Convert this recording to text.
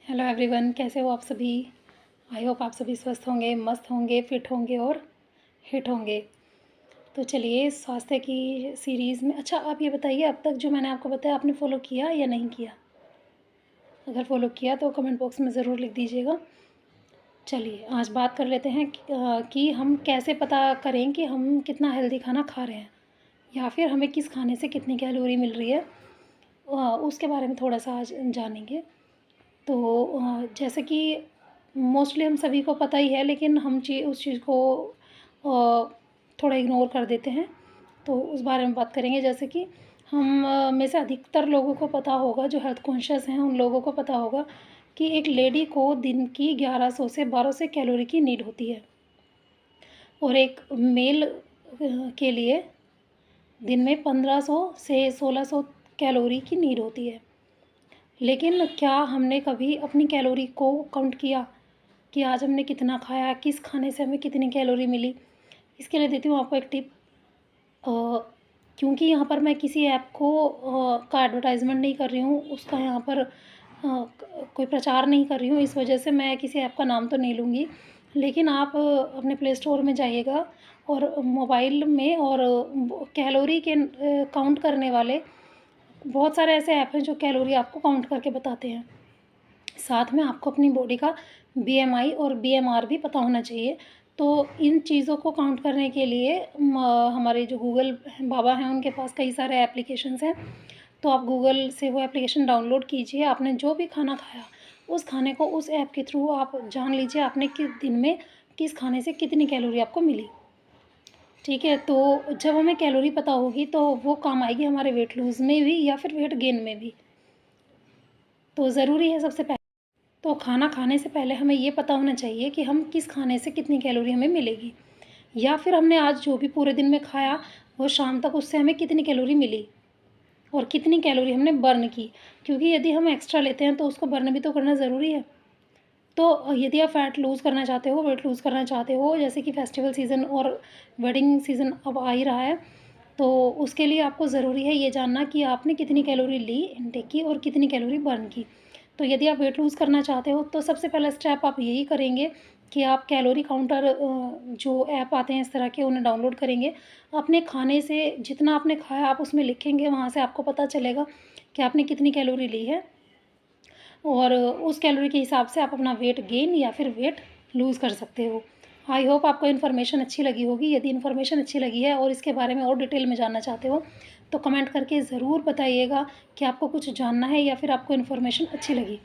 Hello everyone, कैसे हो आप सभी। आई होप आप सभी स्वस्थ होंगे, मस्त होंगे, फिट होंगे और हिट होंगे। तो चलिए स्वास्थ्य की सीरीज़ में अच्छा आप ये बताइए, अब तक जो मैंने आपको बताया आपने फ़ॉलो किया या नहीं किया। अगर फ़ॉलो किया तो कमेंट बॉक्स में ज़रूर लिख दीजिएगा। चलिए आज बात कर लेते हैं कि हम कैसे पता करें कि हम कितना हेल्दी खाना खा रहे हैं या फिर हमें किस खाने से कितनी कैलोरी मिल रही है। उसके बारे में थोड़ा सा आज जानेंगे। तो जैसे कि मोस्टली हम सभी को पता ही है, लेकिन हम उस चीज़ को थोड़ा इग्नोर कर देते हैं। तो उस बारे में बात करेंगे। जैसे कि हम में से अधिकतर लोगों को पता होगा, जो हेल्थ कॉन्शियस हैं उन लोगों को पता होगा कि एक लेडी को दिन की 1100 से 1200 कैलोरी की नीड होती है और एक मेल के लिए दिन में 1500 से 1600 कैलोरी की नीड होती है। लेकिन क्या हमने कभी अपनी कैलोरी को काउंट किया कि आज हमने कितना खाया, किस खाने से हमें कितनी कैलोरी मिली। इसके लिए देती हूँ आपको एक टिप। क्योंकि यहाँ पर मैं किसी ऐप को का एडवर्टाइजमेंट नहीं कर रही हूँ, उसका यहाँ पर कोई प्रचार नहीं कर रही हूँ, इस वजह से मैं किसी ऐप का नाम तो नहीं लूँगी। लेकिन आप अपने प्ले स्टोर में जाइएगा और मोबाइल में और कैलोरी के काउंट करने वाले बहुत सारे ऐसे ऐप हैं जो कैलोरी आपको काउंट करके बताते हैं। साथ में आपको अपनी बॉडी का बीएमआई और बीएमआर भी पता होना चाहिए। तो इन चीज़ों को काउंट करने के लिए हमारे जो गूगल बाबा हैं उनके पास कई सारे एप्लीकेशंस हैं। तो आप गूगल से वो एप्लीकेशन डाउनलोड कीजिए। आपने जो भी खाना खाया उस खाने को उस ऐप के थ्रू आप जान लीजिए आपने किस दिन में किस खाने से कितनी कैलोरी आपको मिली। ठीक है, तो जब हमें कैलोरी पता होगी तो वो काम आएगी हमारे वेट लूज़ में भी या फिर वेट गेन में भी। तो ज़रूरी है सबसे पहले तो खाना खाने से पहले हमें ये पता होना चाहिए कि हम किस खाने से कितनी कैलोरी हमें मिलेगी, या फिर हमने आज जो भी पूरे दिन में खाया वो शाम तक उससे हमें कितनी कैलोरी मिली और कितनी कैलोरी हमने बर्न की। क्योंकि यदि हम एक्स्ट्रा लेते हैं तो उसको बर्न भी तो करना ज़रूरी है। तो यदि आप फैट लूज़ करना चाहते हो, वेट लूज़ करना चाहते हो, जैसे कि फेस्टिवल सीज़न और वेडिंग सीज़न अब आ ही रहा है, तो उसके लिए आपको ज़रूरी है ये जानना कि आपने कितनी कैलोरी ली इनटेक की और कितनी कैलोरी बर्न की। तो यदि आप वेट लूज़ करना चाहते हो तो सबसे पहला स्टेप आप यही करेंगे कि आप कैलोरी काउंटर जो ऐप आते हैं इस तरह के उन्हें डाउनलोड करेंगे। अपने खाने से जितना आपने खाया आप उसमें लिखेंगे, वहाँ से आपको पता चलेगा कि आपने कितनी कैलोरी ली है और उस कैलोरी के हिसाब से आप अपना वेट गेन या फिर वेट लूज़ कर सकते हो। आई होप आपको इन्फॉर्मेशन अच्छी लगी होगी। यदि इन्फॉर्मेशन अच्छी लगी है और इसके बारे में और डिटेल में जानना चाहते हो तो कमेंट करके ज़रूर बताइएगा कि आपको कुछ जानना है या फिर आपको इन्फॉर्मेशन अच्छी लगी।